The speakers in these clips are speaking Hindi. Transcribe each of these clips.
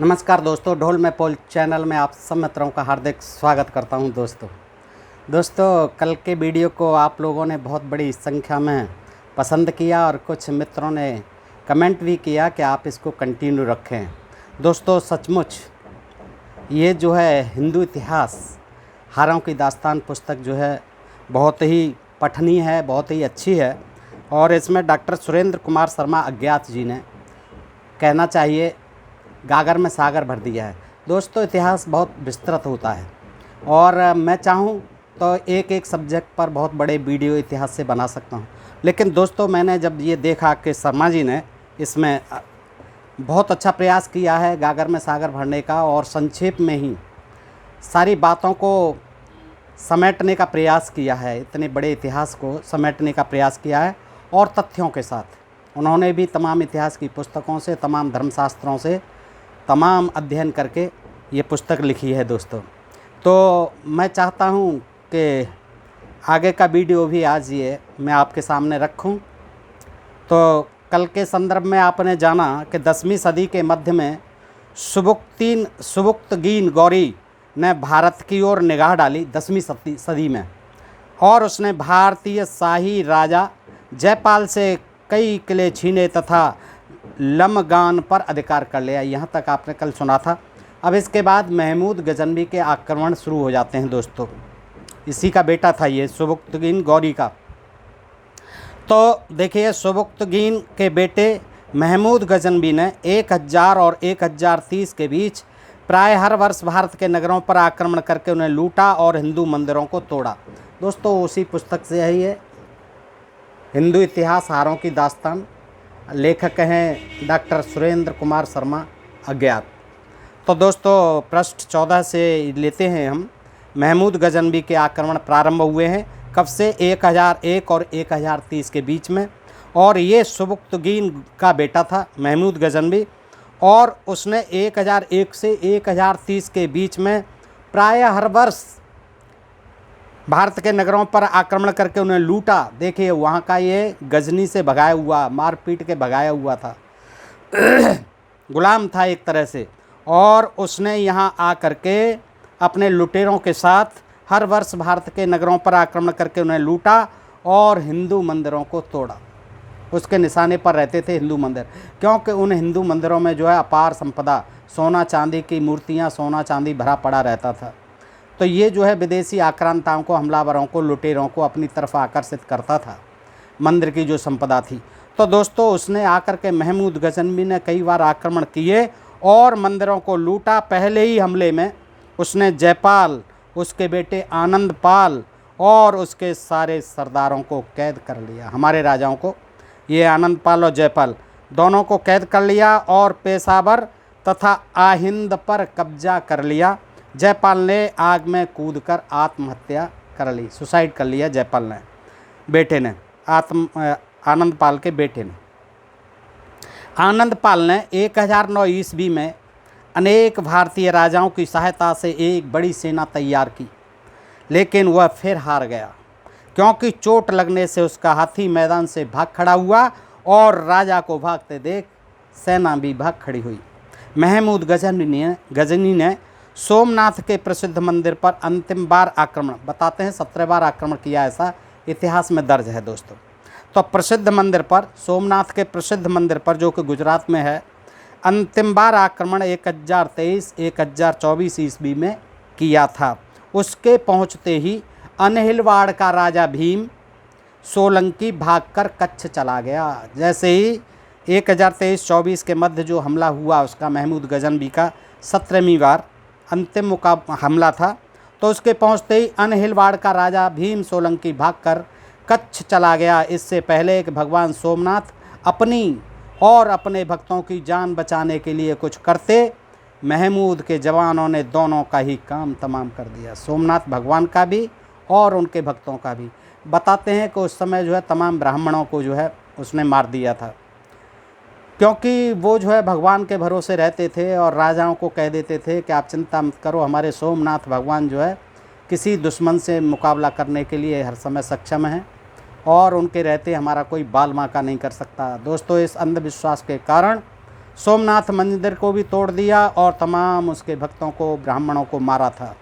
नमस्कार दोस्तों, ढोल में पोल चैनल में आप सब मित्रों का हार्दिक स्वागत करता हूं। दोस्तों कल के वीडियो को आप लोगों ने बहुत बड़ी संख्या में पसंद किया और कुछ मित्रों ने कमेंट भी किया कि आप इसको कंटिन्यू रखें। दोस्तों सचमुच ये जो है हिंदू इतिहास हारों की दास्तान पुस्तक जो है बहुत ही पठनीय है, बहुत ही अच्छी है और इसमें डॉक्टर सुरेंद्र कुमार शर्मा अज्ञात जी ने कहना चाहिए गागर में सागर भर दिया है। दोस्तों इतिहास बहुत विस्तृत होता है और मैं चाहूँ तो एक एक सब्जेक्ट पर बहुत बड़े वीडियो इतिहास से बना सकता हूँ, लेकिन दोस्तों मैंने जब ये देखा कि शर्मा जी ने इसमें बहुत अच्छा प्रयास किया है गागर में सागर भरने का और संक्षेप में ही सारी बातों को समेटने का प्रयास किया है, इतने बड़े इतिहास को समेटने का प्रयास किया है और तथ्यों के साथ उन्होंने भी तमाम इतिहास की पुस्तकों से, तमाम धर्मशास्त्रों से तमाम अध्ययन करके ये पुस्तक लिखी है। दोस्तों तो मैं चाहता हूँ कि आगे का वीडियो भी आज ये मैं आपके सामने रखूँ। तो कल के संदर्भ में आपने जाना कि 10वीं सदी के मध्य में सुबुक्तगीन गौरी ने भारत की ओर निगाह डाली 10वीं सदी में, और उसने भारतीय शाही राजा जयपाल से कई किले छीने तथा लमगान पर अधिकार कर लिया। यहाँ तक आपने कल सुना था। अब इसके बाद महमूद गजनवी के आक्रमण शुरू हो जाते हैं। दोस्तों इसी का बेटा था ये सुबुक्तगीन गौरी का। तो देखिए सुबुक्तगीन के बेटे महमूद गजनवी ने 1000 और 1030 के बीच प्राय हर वर्ष भारत के नगरों पर आक्रमण करके उन्हें लूटा और हिंदू मंदिरों को तोड़ा। दोस्तों उसी पुस्तक से है ये हिंदू इतिहास हारों की दास्तान। लेखक हैं डॉक्टर सुरेंद्र कुमार शर्मा अज्ञात। तो दोस्तों पृष्ठ 14 से लेते हैं हम। महमूद गजनवी के आक्रमण प्रारंभ हुए हैं कब से? 1001 और 1030 के बीच में, और ये सुबुक्तगीन का बेटा था महमूद गजनवी, और उसने 1001 से 1030 के बीच में प्रायः हर वर्ष भारत के नगरों पर आक्रमण करके उन्हें लूटा। देखिए वहाँ का ये गजनी से भगाया हुआ, मार पीट के भगाया हुआ था गुलाम था एक तरह से, और उसने यहाँ आ करके अपने लुटेरों के साथ हर वर्ष भारत के नगरों पर आक्रमण करके उन्हें लूटा और हिंदू मंदिरों को तोड़ा। उसके निशाने पर रहते थे हिंदू मंदिर, क्योंकि उन हिंदू मंदिरों में जो है अपार संपदा, सोना चांदी की मूर्तियाँ, सोना चांदी भरा पड़ा रहता था। तो ये जो है विदेशी आक्रांताओं को, हमलावरों को, लुटेरों को अपनी तरफ आकर्षित करता था, मंदिर की जो संपदा थी। तो दोस्तों उसने आकर के महमूद गजनवी ने कई बार आक्रमण किए और मंदिरों को लूटा। पहले ही हमले में उसने जयपाल, उसके बेटे आनंद पाल और उसके सारे सरदारों को कैद कर लिया। हमारे राजाओं को, ये आनंद पाल और जयपाल दोनों को कैद कर लिया और पेशावर तथा आहिंद पर कब्जा कर लिया। जयपाल ने आग में कूदकर आत्महत्या कर ली, सुसाइड कर लिया जयपाल ने, बेटे ने, आनंद पाल के बेटे ने। आनंद पाल ने 1009 ईस्वी में अनेक भारतीय राजाओं की सहायता से एक बड़ी सेना तैयार की, लेकिन वह फिर हार गया, क्योंकि चोट लगने से उसका हाथी मैदान से भाग खड़ा हुआ और राजा को भागते देख सेना भी भाग खड़ी हुई। महमूद गजनी ने सोमनाथ के प्रसिद्ध मंदिर पर अंतिम बार आक्रमण, बताते हैं 17 बार आक्रमण किया, ऐसा इतिहास में दर्ज है। दोस्तों तो प्रसिद्ध मंदिर पर, सोमनाथ के प्रसिद्ध मंदिर पर जो कि गुजरात में है, अंतिम बार आक्रमण 1023-1024 ईस्वी में किया था। उसके पहुंचते ही अनहिलवाड़ का राजा भीम सोलंकी भागकर कच्छ चला गया। जैसे ही 1023-24 के मध्य जो हमला हुआ उसका, महमूद गजनवी का 17वीं बार अंतिम हमला था, तो उसके पहुंचते ही अनहिलवाड़ का राजा भीम सोलंकी भागकर कच्छ चला गया। इससे पहले कि भगवान सोमनाथ अपनी और अपने भक्तों की जान बचाने के लिए कुछ करते, महमूद के जवानों ने दोनों का ही काम तमाम कर दिया, सोमनाथ भगवान का भी और उनके भक्तों का भी। बताते हैं कि उस समय जो है तमाम ब्राह्मणों को जो है उसने मार दिया था, क्योंकि वो जो है भगवान के भरोसे रहते थे और राजाओं को कह देते थे कि आप चिंता मत करो, हमारे सोमनाथ भगवान जो है किसी दुश्मन से मुकाबला करने के लिए हर समय सक्षम हैं और उनके रहते हमारा कोई बाल बांका नहीं कर सकता। दोस्तों इस अंधविश्वास के कारण सोमनाथ मंदिर को भी तोड़ दिया और तमाम उसके भक्तों को, ब्राह्मणों को मारा था।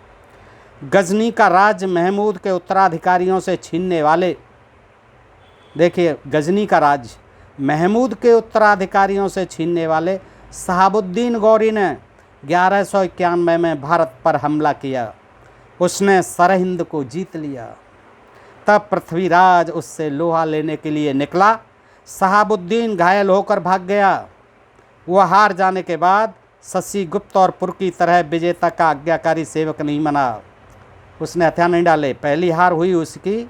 गजनी का राज महमूद के उत्तराधिकारियों से छीनने वाले, देखिए गजनी का राज महमूद के उत्तराधिकारियों से छीनने वाले शहाबुद्दीन गौरी ने 1191 में भारत पर हमला किया। उसने सरहिंद को जीत लिया। तब पृथ्वीराज उससे लोहा लेने के लिए निकला। शहाबुद्दीन घायल होकर भाग गया। वह हार जाने के बाद शशि गुप्त और पुर की तरह विजेता का आज्ञाकारी सेवक नहीं बना। उसने हथियार नहीं डाले। पहली हार हुई उसकी,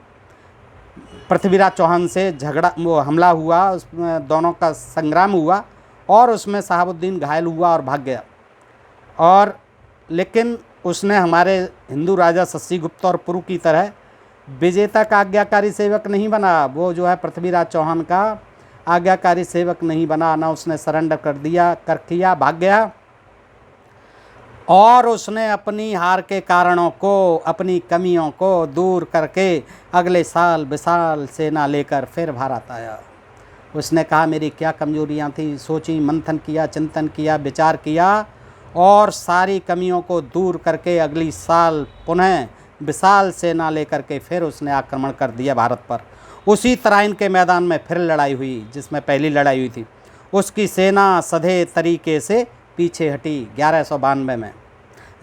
पृथ्वीराज चौहान से झगड़ा, वो हमला हुआ, उसमें दोनों का संग्राम हुआ और उसमें शहाबुद्दीन घायल हुआ और भाग गया। और लेकिन उसने हमारे हिंदू राजा शशि गुप्त और पुरु की तरह विजेता का आज्ञाकारी सेवक नहीं बना। वो जो है पृथ्वीराज चौहान का आज्ञाकारी सेवक नहीं बना, ना उसने सरेंडर कर दिया, किया, भाग गया। और उसने अपनी हार के कारणों को, अपनी कमियों को दूर करके अगले साल विशाल सेना लेकर फिर भारत आया। उसने कहा मेरी क्या कमजोरियां थी, सोची, मंथन किया, चिंतन किया, विचार किया और सारी कमियों को दूर करके अगली साल पुनः विशाल सेना लेकर के फिर उसने आक्रमण कर दिया भारत पर। उसी तराइन के मैदान में फिर लड़ाई हुई जिसमें पहली लड़ाई हुई थी। उसकी सेना सधे तरीके से पीछे हटी। 1192 में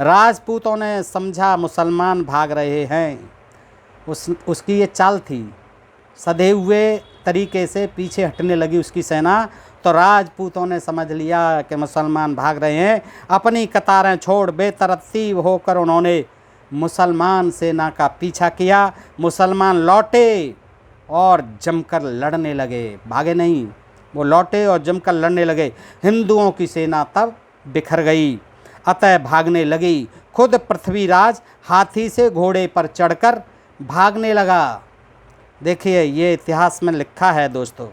राजपूतों ने समझा मुसलमान भाग रहे हैं। उसकी ये चाल थी, सधे हुए तरीके से पीछे हटने लगी उसकी सेना। तो राजपूतों ने समझ लिया कि मुसलमान भाग रहे हैं। अपनी कतारें छोड़ बेतरतीब होकर उन्होंने मुसलमान सेना का पीछा किया। मुसलमान लौटे और जमकर लड़ने लगे, भागे नहीं, वो लौटे और जमकर लड़ने लगे। हिंदुओं की सेना तब बिखर गई, अतः भागने लगी। खुद पृथ्वीराज हाथी से घोड़े पर चढ़कर भागने लगा। देखिए ये इतिहास में लिखा है दोस्तों,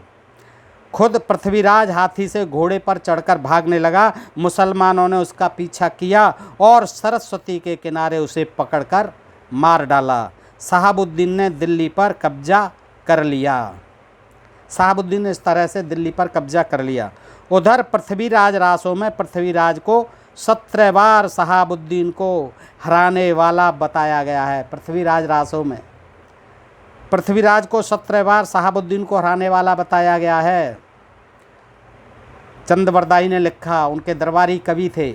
खुद पृथ्वीराज हाथी से घोड़े पर चढ़कर भागने लगा। मुसलमानों ने उसका पीछा किया और सरस्वती के किनारे उसे पकड़कर मार डाला। शहाबुद्दीन ने दिल्ली पर कब्जा कर लिया। शहाबुद्दीन ने इस तरह से दिल्ली पर कब्जा कर लिया। उधर पृथ्वीराज रासों में पृथ्वीराज को 17 बार शहाबुद्दीन को हराने वाला बताया गया है। पृथ्वीराज रासों में पृथ्वीराज को 17 बार शहाबुद्दीन को हराने वाला बताया गया है। चंदवरदाई ने लिखा, उनके दरबारी कवि थे,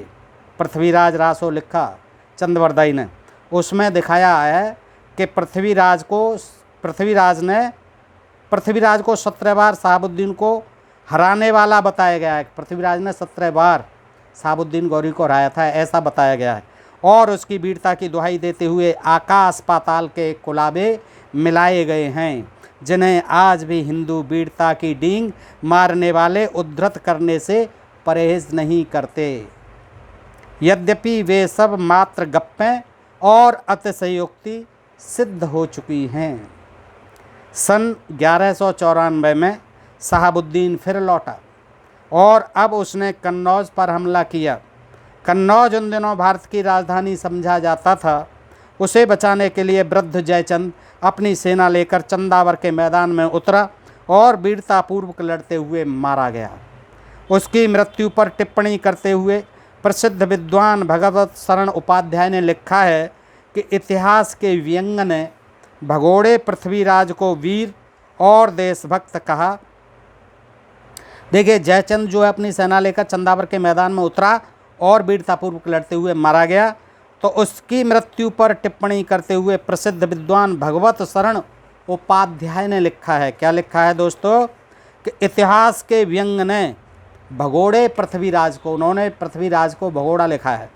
पृथ्वीराज रासो लिखा चंदवरदाई ने। उसमें दिखाया है कि पृथ्वीराज को 17 बार शहाबुद्दीन को हराने वाला बताया गया है। पृथ्वीराज ने 17 बार शहाबुद्दीन गौरी को हराया था, ऐसा बताया गया है। और उसकी वीरता की दुहाई देते हुए आकाश पाताल के कुलाबे मिलाए गए हैं, जिन्हें आज भी हिंदू वीरता की डींग मारने वाले उद्धृत करने से परहेज नहीं करते। यद्यपि वे सब मात्र गप्पें और अतिशयोक्ति सिद्ध हो चुकी हैं। सन 1194 में शहाबुद्दीन फिर लौटा और अब उसने कन्नौज पर हमला किया। कन्नौज उन दिनों भारत की राजधानी समझा जाता था। उसे बचाने के लिए वृद्ध जयचंद अपनी सेना लेकर चंदावर के मैदान में उतरा और वीरतापूर्वक लड़ते हुए मारा गया। उसकी मृत्यु पर टिप्पणी करते हुए प्रसिद्ध विद्वान भगवत शरण उपाध्याय ने लिखा है कि इतिहास के व्यंग ने भगोड़े पृथ्वीराज को वीर और देशभक्त कहा। देखिए जयचंद जो है अपनी सेना लेकर चंदावर के मैदान में उतरा और वीरतापूर्वक लड़ते हुए मारा गया। तो उसकी मृत्यु पर टिप्पणी करते हुए प्रसिद्ध विद्वान भगवत शरण उपाध्याय ने लिखा है, क्या लिखा है दोस्तों, कि इतिहास के व्यंग ने भगोड़े पृथ्वीराज को, उन्होंने पृथ्वीराज को भगोड़ा लिखा है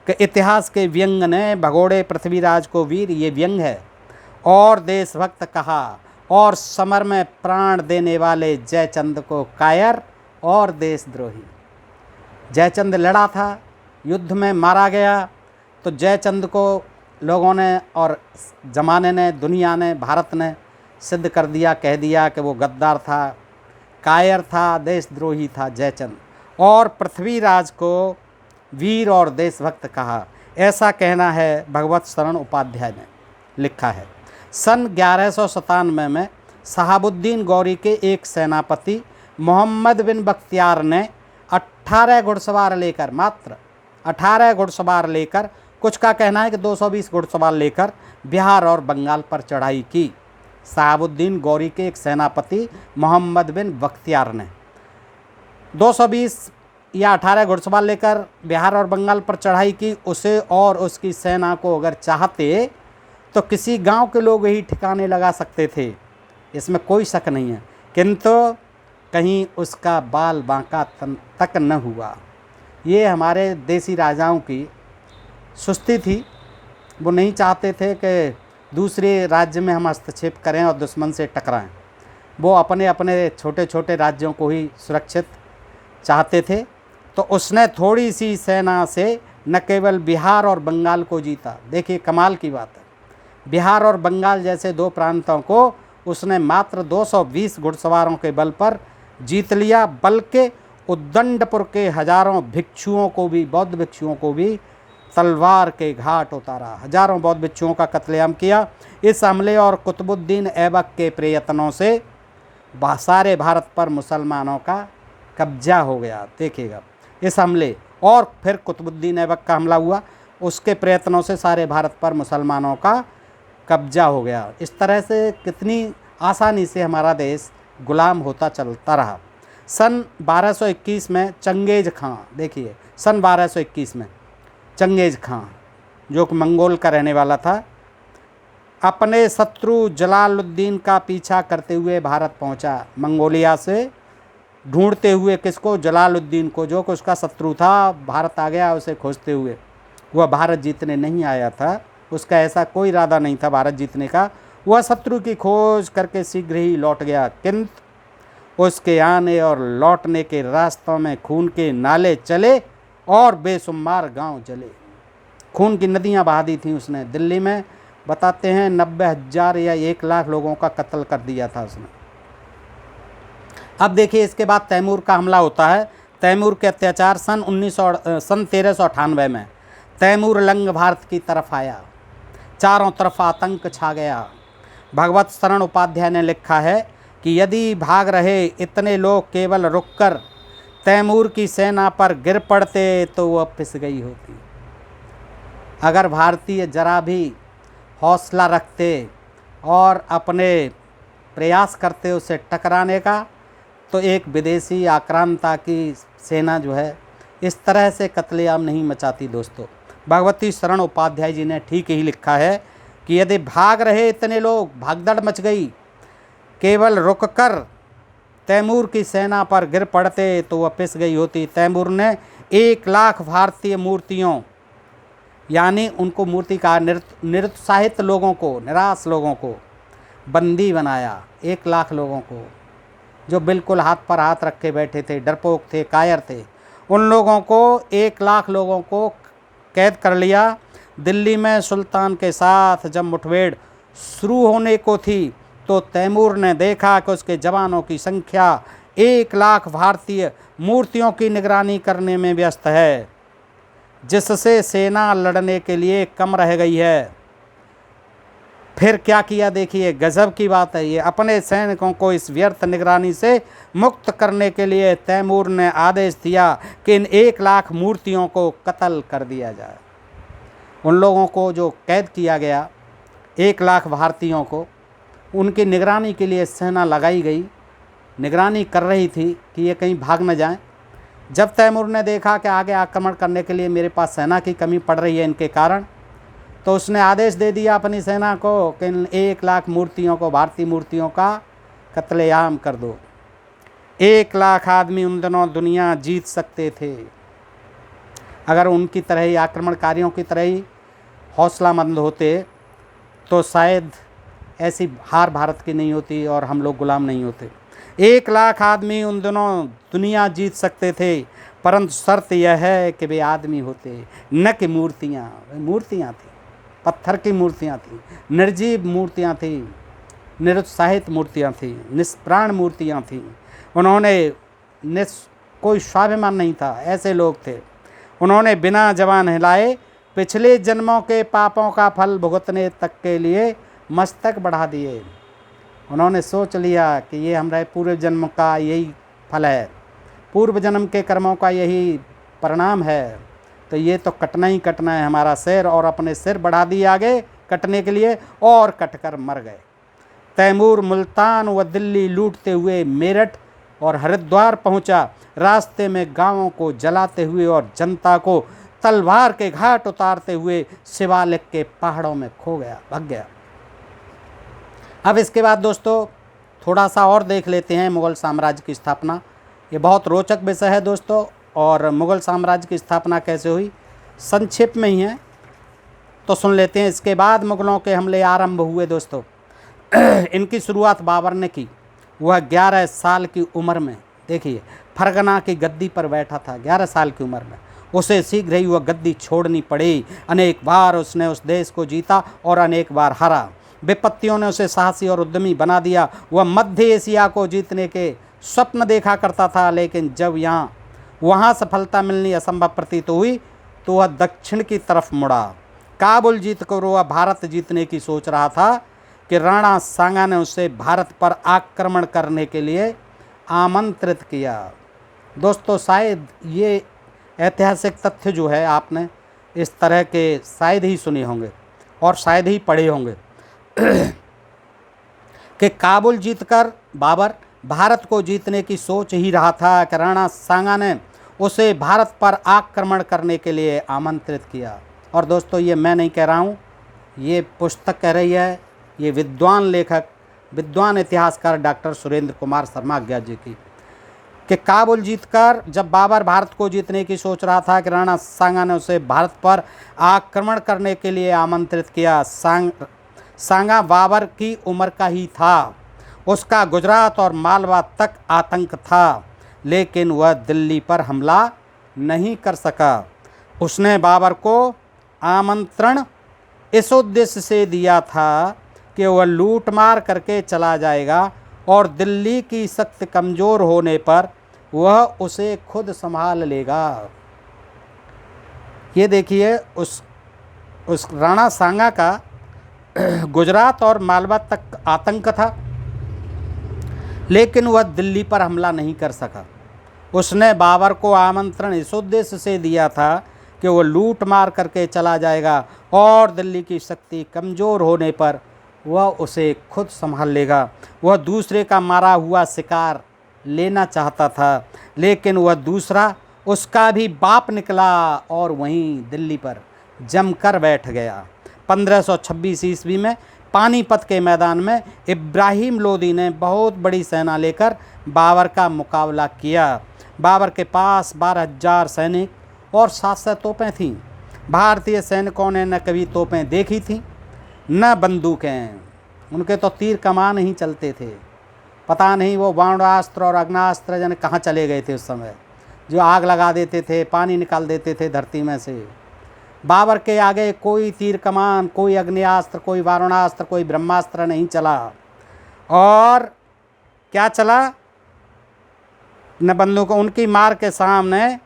कि इतिहास के व्यंग ने भगोड़े पृथ्वीराज को वीर, ये व्यंग है, और देशभक्त कहा और समर में प्राण देने वाले जयचंद को कायर और देशद्रोही। जयचंद लड़ा था, युद्ध में मारा गया, तो जयचंद को लोगों ने और ज़माने ने, दुनिया ने, भारत ने सिद्ध कर दिया, कह दिया कि वो गद्दार था, कायर था, देशद्रोही था जयचंद, और पृथ्वीराज को वीर और देशभक्त कहा। ऐसा कहना है भगवत शरण उपाध्याय ने लिखा है। सन 1197 में शहाबुद्दीन गौरी के एक सेनापति मोहम्मद बिन बख्तियार ने 18 घुड़सवार लेकर, मात्र 18 घुड़सवार लेकर, कुछ का कहना है कि 220 घुड़सवार लेकर बिहार और बंगाल पर चढ़ाई की। शहाबुद्दीन गौरी के एक सेनापति मोहम्मद बिन बख्तियार ने 220 या 18 घुड़सवार लेकर बिहार और बंगाल पर चढ़ाई की। उसे और उसकी सेना को अगर चाहते तो किसी गांव के लोग ही ठिकाने लगा सकते थे, इसमें कोई शक नहीं है, किंतु कहीं उसका बाल बांका तक न हुआ। ये हमारे देसी राजाओं की सुस्ती थी। वो नहीं चाहते थे कि दूसरे राज्य में हम हस्तक्षेप करें और दुश्मन से टकराएं। वो अपने अपने छोटे छोटे राज्यों को ही सुरक्षित चाहते थे। तो उसने थोड़ी सी सेना से न केवल बिहार और बंगाल को जीता, देखिए कमाल की बात है, बिहार और बंगाल जैसे दो प्रांतों को उसने मात्र 220 घुड़सवारों के बल पर जीत लिया, बल्कि उद्दंडपुर के हजारों भिक्षुओं को भी, बौद्ध भिक्षुओं को भी तलवार के घाट उतारा, हजारों बौद्ध भिक्षुओं का कत्लेआम किया। इस हमले और कुतुबुद्दीन ऐबक के प्रयत्नों से सारे भारत पर मुसलमानों का कब्जा हो गया। देखिएगा, इस हमले और फिर कुतुबुद्दीन ऐबक का हमला हुआ, उसके प्रयत्नों से सारे भारत पर मुसलमानों का कब्जा हो गया। इस तरह से कितनी आसानी से हमारा देश गुलाम होता चलता रहा। सन 1221 में चंगेज खां, देखिए सन 1221 में चंगेज खां, जो कि मंगोल का रहने वाला था, अपने शत्रु जलालुद्दीन का पीछा करते हुए भारत पहुंचा। मंगोलिया से ढूंढते हुए किसको? जलालुद्दीन को, जो कि उसका शत्रु था। भारत आ गया उसे खोजते हुए। वह भारत जीतने नहीं आया था, उसका ऐसा कोई इरादा नहीं था भारत जीतने का। वह शत्रु की खोज करके शीघ्र ही लौट गया, किंतु उसके आने और लौटने के रास्तों में खून के नाले चले और बेशुमार गांव जले। खून की नदियां बहा दी थी उसने। दिल्ली में बताते हैं 90,000 या 1 लाख लोगों का कत्ल कर दिया था उसने। अब देखिए, इसके बाद तैमूर का हमला होता है। तैमूर के अत्याचार सन 1398 में तैमूर लंग भारत की तरफ आया। चारों तरफ आतंक छा गया। भगवत शरण उपाध्याय ने लिखा है कि यदि भाग रहे इतने लोग केवल रुककर तैमूर की सेना पर गिर पड़ते तो वह पिस गई होती। अगर भारतीय जरा भी हौसला रखते और अपने प्रयास करते उसे टकराने का, तो एक विदेशी आक्रांता की सेना जो है इस तरह से कत्लेआम नहीं मचाती। दोस्तों, भगवती शरण उपाध्याय जी ने ठीक ही लिखा है कि यदि भाग रहे इतने लोग, भागदड़ मच गई, केवल रुककर तैमूर की सेना पर गिर पड़ते तो वह पिस गई होती। तैमूर ने 1 लाख भारतीय मूर्तियों, यानी उनको मूर्ति का निरुत्साहित लोगों को, निराश लोगों को बंदी बनाया। 1 लाख लोगों को, जो बिल्कुल हाथ पर हाथ रखे बैठे थे, डरपोक थे, कायर थे, उन लोगों को 1 लाख लोगों को कैद कर लिया। दिल्ली में सुल्तान के साथ जब मुठभेड़ शुरू होने को थी तो तैमूर ने देखा कि उसके जवानों की संख्या 1 लाख भारतीय मूर्तियों की निगरानी करने में व्यस्त है, जिससे सेना लड़ने के लिए कम रह गई है। फिर क्या किया, देखिए गजब की बात है ये। अपने सैनिकों को इस व्यर्थ निगरानी से मुक्त करने के लिए तैमूर ने आदेश दिया कि इन 1 लाख मूर्तियों को कत्ल कर दिया जाए। उन लोगों को जो कैद किया गया, 1 लाख भारतीयों को, उनकी निगरानी के लिए सेना लगाई गई, निगरानी कर रही थी कि ये कहीं भाग न जाएं। जब तैमूर ने देखा कि आगे आक्रमण करने के लिए मेरे पास सेना की कमी पड़ रही है इनके कारण, तो उसने आदेश दे दिया अपनी सेना को कि इन 1 लाख मूर्तियों को, भारतीय मूर्तियों का कत्लेआम कर दो। 1 लाख आदमी उन दिनों दुनिया जीत सकते थे अगर उनकी तरह ही, आक्रमणकारियों की तरह ही हौसलामंद होते, तो शायद ऐसी हार भारत की नहीं होती और हम लोग गुलाम नहीं होते। 1 लाख आदमी उन दिनों दुनिया जीत सकते थे, परंतु शर्त यह है कि वे आदमी होते, न कि मूर्तियाँ। मूर्तियाँ थी, पत्थर की मूर्तियाँ थी, निर्जीव मूर्तियाँ थी, निरुत्साहित मूर्तियाँ थी, निष्प्राण मूर्तियाँ थीं। उन्होंने कोई स्वाभिमान नहीं था, ऐसे लोग थे। उन्होंने बिना जवान हिलाए पिछले जन्मों के पापों का फल भुगतने तक के लिए मस्तक बढ़ा दिए। उन्होंने सोच लिया कि ये हमारे पूरे जन्म का यही फल है, पूर्व जन्म के कर्मों का यही परिणाम है। तो ये तो कटना ही कटना है हमारा सिर, और अपने सिर बढ़ा दिए आगे कटने के लिए, और कटकर मर गए। तैमूर मुल्तान व दिल्ली लूटते हुए मेरठ और हरिद्वार पहुंचा। रास्ते में गांवों को जलाते हुए और जनता को तलवार के घाट उतारते हुए शिवालिक के पहाड़ों में खो गया, भाग गया। अब इसके बाद दोस्तों थोड़ा सा और देख लेते हैं मुग़ल साम्राज्य की स्थापना। ये बहुत रोचक विषय है दोस्तों, और मुग़ल साम्राज्य की स्थापना कैसे हुई संक्षेप में ही है, तो सुन लेते हैं। इसके बाद मुग़लों के हमले आरंभ हुए दोस्तों। इनकी शुरुआत बाबर ने की। वह 11 साल की उम्र में, देखिए, फरगना की गद्दी पर बैठा था 11 साल की उम्र में। उसे शीघ्र ही वह गद्दी छोड़नी पड़ी। अनेक बार उसने उस देश को जीता और अनेक बार हारा। विपत्तियों ने उसे साहसी और उद्यमी बना दिया। वह मध्य एशिया को जीतने के स्वप्न देखा करता था, लेकिन जब वहाँ सफलता मिलनी असंभव प्रतीत हुई तो वह दक्षिण की तरफ मुड़ा। काबुल जीतकर वह भारत जीतने की सोच रहा था कि राणा सांगा ने उसे भारत पर आक्रमण करने के लिए आमंत्रित किया। दोस्तों शायद ये ऐतिहासिक तथ्य जो है आपने इस तरह के शायद ही सुने होंगे और शायद ही पढ़े होंगे कि काबुल जीतकर बाबर भारत को जीतने की सोच ही रहा था कि राणा सांगा ने उसे भारत पर आक्रमण करने के लिए आमंत्रित किया। और दोस्तों ये मैं नहीं कह रहा हूँ, ये पुस्तक कह रही है, ये विद्वान लेखक, विद्वान इतिहासकार डॉक्टर सुरेंद्र कुमार शर्मा अज्ञा जी की, कि काबुल जीतकर जब बाबर भारत को जीतने की सोच रहा था कि राणा सांगा ने उसे भारत पर आक्रमण करने के लिए आमंत्रित किया। सांगा बाबर की उम्र का ही था। उसका गुजरात और मालवा तक आतंक था, लेकिन वह दिल्ली पर हमला नहीं कर सका। उसने बाबर को आमंत्रण इस उद्देश्य से दिया था कि वह लूट मार करके चला जाएगा और दिल्ली की शक्ति कमज़ोर होने पर वह उसे खुद संभाल लेगा। ये देखिए उस राणा सांगा का गुजरात और मालवा तक आतंक था, लेकिन वह दिल्ली पर हमला नहीं कर सका। उसने बाबर को आमंत्रण इस उद्देश्य से दिया था कि वह लूट मार करके चला जाएगा और दिल्ली की शक्ति कमज़ोर होने पर वह उसे खुद संभाल लेगा। वह दूसरे का मारा हुआ शिकार लेना चाहता था, लेकिन वह दूसरा उसका भी बाप निकला और वहीं दिल्ली पर जमकर बैठ गया। 1526 ईस्वी में पानीपत के मैदान में इब्राहिम लोदी ने बहुत बड़ी सेना लेकर बाबर का मुकाबला किया। बाबर के पास 12,000 सैनिक और 700 तोपें थीं। भारतीय सैनिकों ने न कभी तोपें देखी थीं न बंदूकें। उनके तो तीर कमान ही चलते थे। पता नहीं वो बाणास्त्र और अग्नास्त्र जन कहाँ चले गए थे उस समय, जो आग लगा देते थे, पानी निकाल देते थे धरती में से। बाबर के आगे कोई तीर कमान, कोई अग्नियास्त्र, कोई वारुणास्त्र, कोई ब्रह्मास्त्र नहीं चला। और क्या चला? न बंदूक। उनकी मार के सामने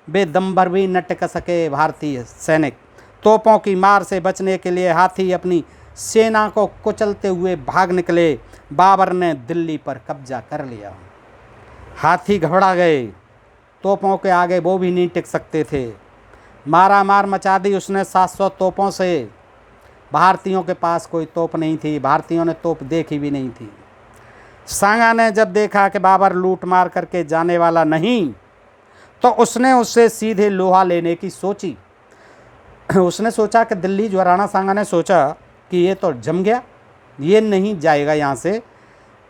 बेदम भी न टिक सके भारतीय सैनिक। तोपों की मार से बचने के लिए हाथी अपनी सेना को कुचलते हुए भाग निकले। बाबर ने दिल्ली पर कब्जा कर लिया। हाथी घबरा गए, तोपों के आगे वो भी नहीं टिक सकते थे। मारा मार मचा दी उसने 700 तोपों से। भारतीयों के पास कोई तोप नहीं थी, भारतीयों ने तोप देखी भी नहीं थी। सांगा ने जब देखा कि बाबर लूट मार करके जाने वाला नहीं, तो उसने उससे सीधे लोहा लेने की सोची। उसने सोचा कि दिल्ली, जो राणा सांगा ने सोचा कि ये तो जम गया, ये नहीं जाएगा यहाँ से,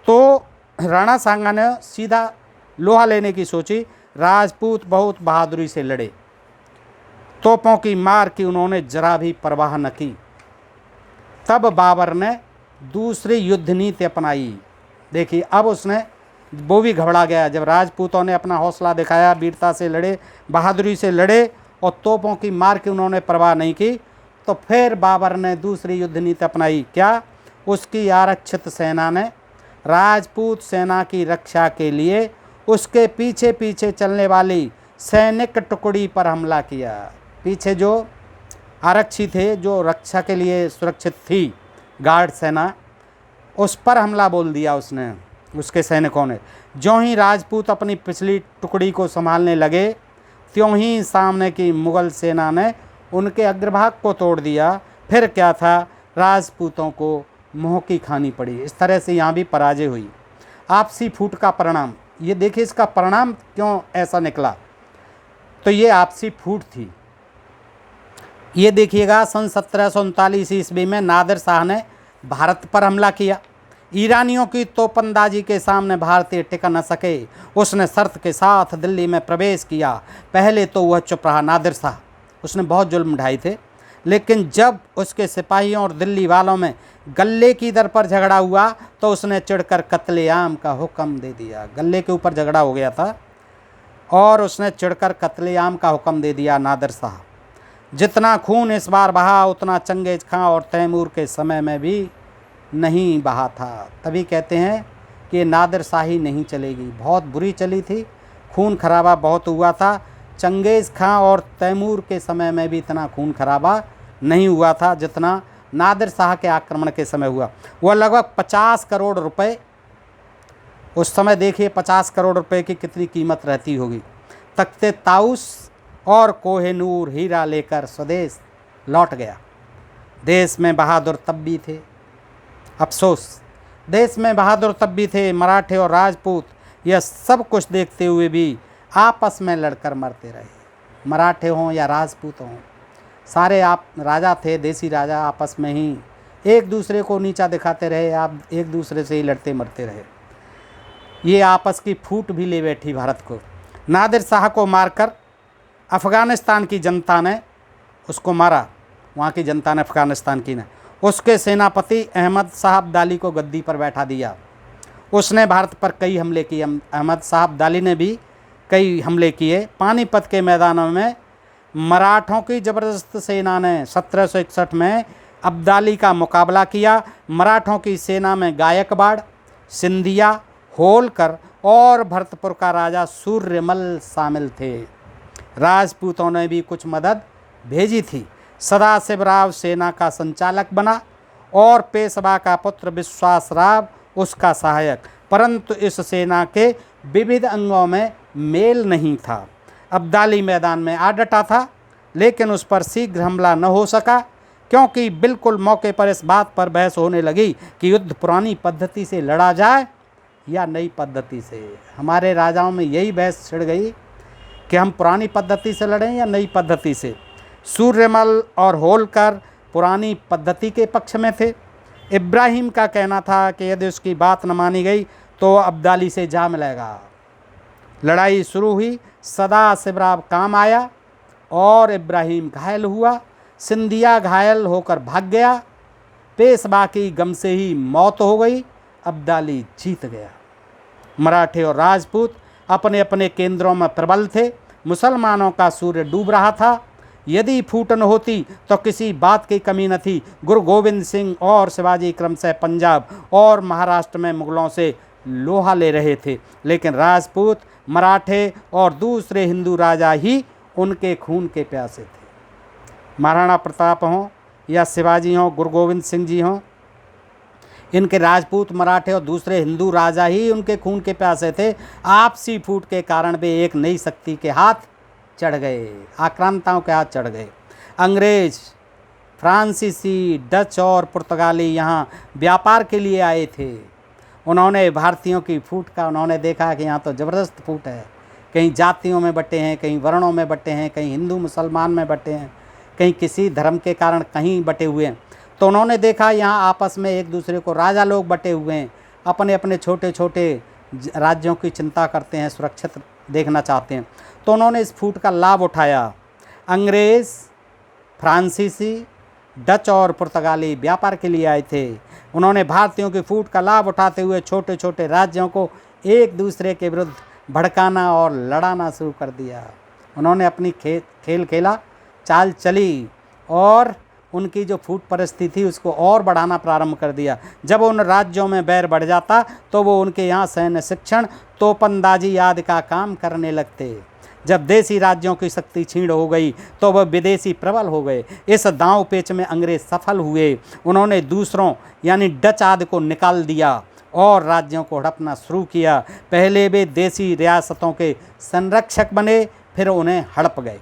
तो राणा सांगा ने सीधा लोहा लेने की सोची। राजपूत बहुत बहादुरी से लड़े, तोपों की मार की उन्होंने जरा भी परवाह न की। तब बाबर ने दूसरी युद्ध नीति अपनाई। देखिए अब उसने, वो भी घबरा गया। जब राजपूतों ने अपना हौसला दिखाया, वीरता से लड़े, बहादुरी से लड़े और तोपों की मार की उन्होंने परवाह नहीं की, तो फिर बाबर ने दूसरी युद्ध नीति अपनाई। क्या? उसकी आरक्षित सेना ने राजपूत सेना की रक्षा के लिए उसके पीछे पीछे चलने वाली सैनिक टुकड़ी पर हमला किया। पीछे जो आरक्षी थे, जो रक्षा के लिए सुरक्षित थी गार्ड सेना, उस पर हमला बोल दिया उसने। उसके सैनिकों ने। ज्यों ही राजपूत अपनी पिछली टुकड़ी को संभालने लगे, त्यों ही सामने की मुगल सेना ने उनके अग्रभाग को तोड़ दिया। फिर क्या था, राजपूतों को मुँह की खानी पड़ी। इस तरह से यहाँ भी पराजय हुई। आपसी फूट का परिणाम, ये देखिए इसका परिणाम क्यों ऐसा निकला। तो ये आपसी फूट थी। ये देखिएगा, सन 1739 ईस्वी में नादिर शाह ने भारत पर हमला किया। ईरानियों की तोपंदाजी के सामने भारतीय टिक न सके। उसने शर्त के साथ दिल्ली में प्रवेश किया। पहले तो वह चुप रहा, नादिर शाह, उसने बहुत जुल्म ढाए थे। लेकिन जब उसके सिपाहियों और दिल्ली वालों में गल्ले की दर पर झगड़ा हुआ तो उसने चिढ़कर कत्लेआम का हुक्म दे दिया। गल्ले के ऊपर झगड़ा हो गया था और उसने चिढ़कर कत्लेआम का हुक्म दे दिया नादिर शाह। जितना खून इस बार बहा उतना चंगेज खां और तैमूर के समय में भी नहीं बहा था। तभी कहते हैं कि नादिर शाही नहीं चलेगी, बहुत बुरी चली थी, खून खराबा बहुत हुआ था। चंगेज़ खां और तैमूर के समय में भी इतना खून खराबा नहीं हुआ था जितना नादिर शाह के आक्रमण के समय हुआ। वह लगभग 50 करोड़ रुपए, उस समय देखिए 50 करोड़ रुपए की कितनी कीमत रहती होगी, तख्ते ताउस और कोहिनूर हीरा लेकर स्वदेश लौट गया। देश में बहादुर तब भी थे, अफसोस, देश में बहादुर तब भी थे। मराठे और राजपूत यह सब कुछ देखते हुए भी आपस में लड़कर मरते रहे। मराठे हों या राजपूत हों, सारे आप राजा थे, देसी राजा, आपस में ही एक दूसरे को नीचा दिखाते रहे, आप एक दूसरे से ही लड़ते मरते रहे। ये आपस की फूट भी ले बैठी भारत को। नादिर शाह को मारकर अफ़गानिस्तान की जनता ने उसको मारा, वहाँ की जनता ने अफ़गानिस्तान की ने। उसके सेनापति अहमद शाह अब्दाली को गद्दी पर बैठा दिया। उसने भारत पर कई हमले किए। अहमद शाह अब्दाली ने भी कई हमले किए। पानीपत के मैदानों में मराठों की ज़बरदस्त सेना ने 1761 में अब्दाली का मुकाबला किया। मराठों की सेना में गायकवाड़, सिंधिया, होलकर और भरतपुर का राजा सूर्यमल शामिल थे। राजपूतों ने भी कुछ मदद भेजी थी। सदाशिवराव सेना का संचालक बना और पेशवा का पुत्र विश्वास राव उसका सहायक, परंतु इस सेना के विविध अंगों में मेल नहीं था। अब्दाली मैदान में आ डटा था, लेकिन उस पर शीघ्र हमला न हो सका, क्योंकि बिल्कुल मौके पर इस बात पर बहस होने लगी कि युद्ध पुरानी पद्धति से लड़ा जाए या नई पद्धति से। हमारे राजाओं में यही बहस छिड़ गई कि हम पुरानी पद्धति से लड़ें या नई पद्धति से। सूर्यमल और होलकर पुरानी पद्धति के पक्ष में थे। इब्राहिम का कहना था कि यदि उसकी बात न मानी गई तो अब्दाली से जा मिलेगा। लड़ाई शुरू हुई, सदाशिवराव काम आया और इब्राहिम घायल हुआ। सिंधिया घायल होकर भाग गया। पेशवा की गम से ही मौत हो गई। अब्दाली जीत गया। मराठे और राजपूत अपने अपने केंद्रों में प्रबल थे। मुसलमानों का सूर्य डूब रहा था। यदि फूट न होती तो किसी बात की कमी न थी। गुरु गोविंद सिंह और शिवाजी क्रमशः पंजाब और महाराष्ट्र में मुगलों से लोहा ले रहे थे, लेकिन राजपूत, मराठे और दूसरे हिंदू राजा ही उनके खून के प्यासे थे। महाराणा प्रताप हों या शिवाजी हों, गुरु गोविंद सिंह जी हों, इनके राजपूत, मराठे और दूसरे हिंदू राजा ही उनके खून के प्यासे थे। आपसी फूट के कारण वे एक नई शक्ति के हाथ चढ़ गए, आक्रांताओं के हाथ चढ़ गए। अंग्रेज, फ्रांसीसी, डच और पुर्तगाली यहाँ व्यापार के लिए आए थे। उन्होंने भारतीयों की फूट का उन्होंने देखा कि यहाँ तो ज़बरदस्त फूट है। कहीं जातियों में बटे हैं, कहीं वर्णों में बटे हैं, कहीं हिंदू मुसलमान में बटे हैं, कहीं किसी धर्म के कारण कहीं बटे हुए हैं। तो उन्होंने देखा यहाँ आपस में एक दूसरे को, राजा लोग बटे हुए हैं, अपने अपने छोटे छोटे राज्यों की चिंता करते हैं, सुरक्षित देखना चाहते हैं। तो उन्होंने इस फूट का लाभ उठाया। अंग्रेज़, फ्रांसीसी, डच और पुर्तगाली व्यापार के लिए आए थे। उन्होंने भारतीयों की फूट का लाभ उठाते हुए छोटे छोटे राज्यों को एक दूसरे के विरुद्ध भड़काना और लड़ाना शुरू कर दिया। उन्होंने अपनी खेल खेला, चाल चली और उनकी जो फूट परिस्थिति थी उसको और बढ़ाना प्रारंभ कर दिया। जब उन राज्यों में बैर बढ़ जाता तो वो उनके यहाँ सैन्य शिक्षण, तोपंदाजी आदि का काम करने लगते। जब देसी राज्यों की शक्ति क्षीण हो गई तो वह विदेशी प्रबल हो गए। इस दांव पेच में अंग्रेज सफल हुए। उन्होंने दूसरों यानी डच आदि को निकाल दिया। और राज्यों को हड़पना शुरू किया। पहले वे देसी रियासतों के संरक्षक बने, फिर उन्हें हड़प गए।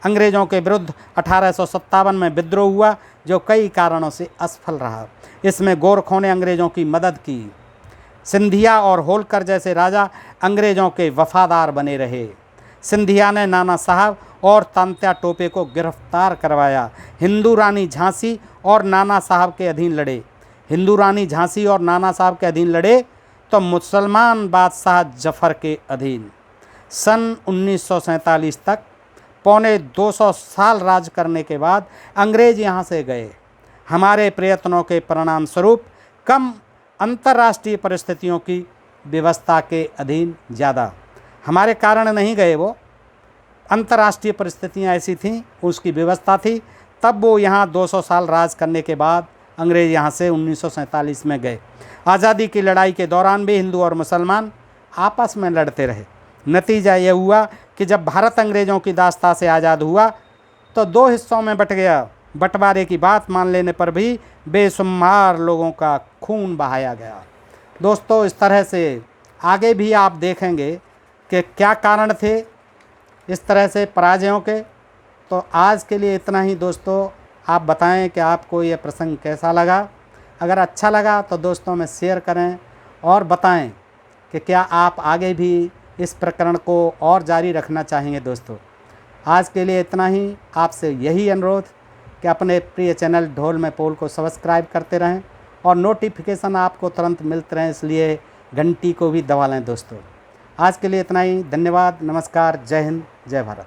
अंग्रेज़ों के विरुद्ध 1857 में विद्रोह हुआ, जो कई कारणों से असफल रहा। इसमें गोरखों ने अंग्रेज़ों की मदद की। सिंधिया और होलकर जैसे राजा अंग्रेज़ों के वफादार बने रहे। सिंधिया ने नाना साहब और तात्या टोपे को गिरफ्तार करवाया। हिंदू रानी झांसी और नाना साहब के अधीन लड़े। हिंदू रानी झांसी और नाना साहब के अधीन लड़े तो मुसलमान बादशाह जफ़र के अधीन। सन 1947 तक पौने 200 साल राज करने के बाद अंग्रेज यहाँ से गए। हमारे प्रयत्नों के परिणाम स्वरूप कम अंतर्राष्ट्रीय परिस्थितियों की व्यवस्था के अधीन ज़्यादा, हमारे कारण नहीं गए, वो अंतर्राष्ट्रीय परिस्थितियाँ ऐसी थीं, उसकी व्यवस्था थी, तब वो यहाँ 200 साल राज करने के बाद अंग्रेज़ यहाँ से 1947 में गए। आज़ादी की लड़ाई के दौरान भी हिंदू और मुसलमान आपस में लड़ते रहे। नतीजा यह हुआ कि जब भारत अंग्रेज़ों की दास्ता से आज़ाद हुआ तो 2 हिस्सों में बट गया। बंटवारे की बात मान लेने पर भी बेशुमार लोगों का खून बहाया गया। दोस्तों, इस तरह से आगे भी आप देखेंगे कि क्या कारण थे इस तरह से पराजयों के। तो आज के लिए इतना ही दोस्तों। आप बताएं कि आपको ये प्रसंग कैसा लगा। अगर अच्छा लगा तो दोस्तों में शेयर करें और बताएं कि क्या आप आगे भी इस प्रकरण को और जारी रखना चाहेंगे। दोस्तों, आज के लिए इतना ही। आपसे यही अनुरोध कि अपने प्रिय चैनल ढोल में पोल को सब्सक्राइब करते रहें और नोटिफिकेशन आपको तुरंत मिलते रहें, इसलिए घंटी को भी दबा लें। दोस्तों, आज के लिए इतना ही। धन्यवाद, नमस्कार, जय हिंद, जय भारत।